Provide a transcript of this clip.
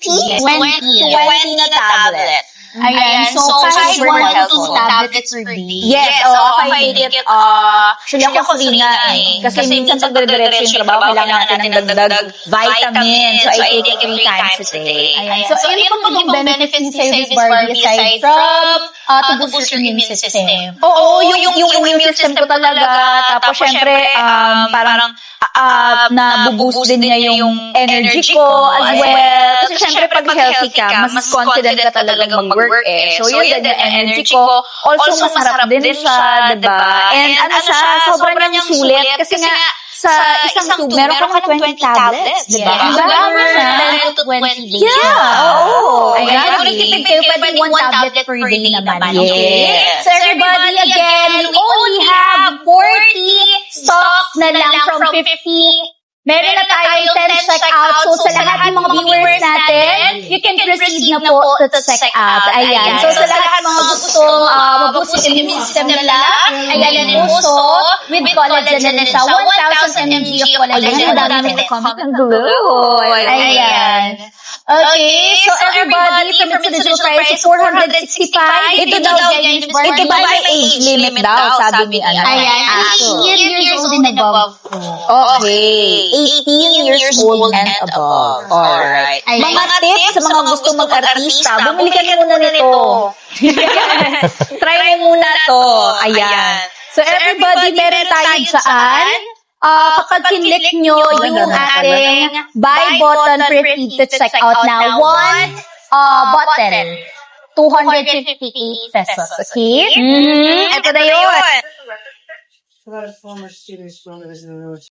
20 na tablet. Ayan, so kahit super 1 to 2 helpful. tablets per day. Yes, I take it, actually ako free nga eh. Kasi minsan pag dire-diretso yung trabaho, kailangan natin ng dagdag vitamins. So, I take it 3 times a day. Ayan. So, yun po yung benefits ni sa'yo, Miss Barbie, aside from to boost your immune system. Oo, yung immune system ko talaga. Tapos, syempre, parang nabubust din niya yung energy ko as well. Kasi, syempre, pag healthy ka, mas confident ka talagang mag-work eh. So, yun din yung energy ko. Also, masarap din siya, diba? And ano siya, sobrang niyang sulit. Kasi nga, sa isang tube, meron kang 20 tablets, diba? Ang dami na. 10 to 20 days. Yeah, oo. Ayan, kung nagtipid kayo, pwede 1 tablet per day naman. Yes. So everybody, again, we only have 40 stocks na lang from 50. Meron na tayong 10 check-out. So, sa lahat ng mga viewers natin, you can proceed na po to check-out. Ayan. So, sa lahat ng mga gustong mag-boost yung immune system nila, ayan ang puso with collagen na rin siya. 1,000 mg of collagen. Madami na comment ng glue. Ayan. Okay, so everybody, from its original price of 465, ito daw, Ito ba may age limit daw, sabi ni ano? ayan, 18 years old and above. Okay. 18 years old and above. Alright. Ayan. Mga tips sa mga gusto mag-artista, bumili ka muna nito. Try mo muna to. Ayan. So everybody, meron tayo dyan. Kapag kinlik nyo yung ating buy button, proceed to check out na 1 button. 258 pesos. Okay? Ito na yun. A lot of former students from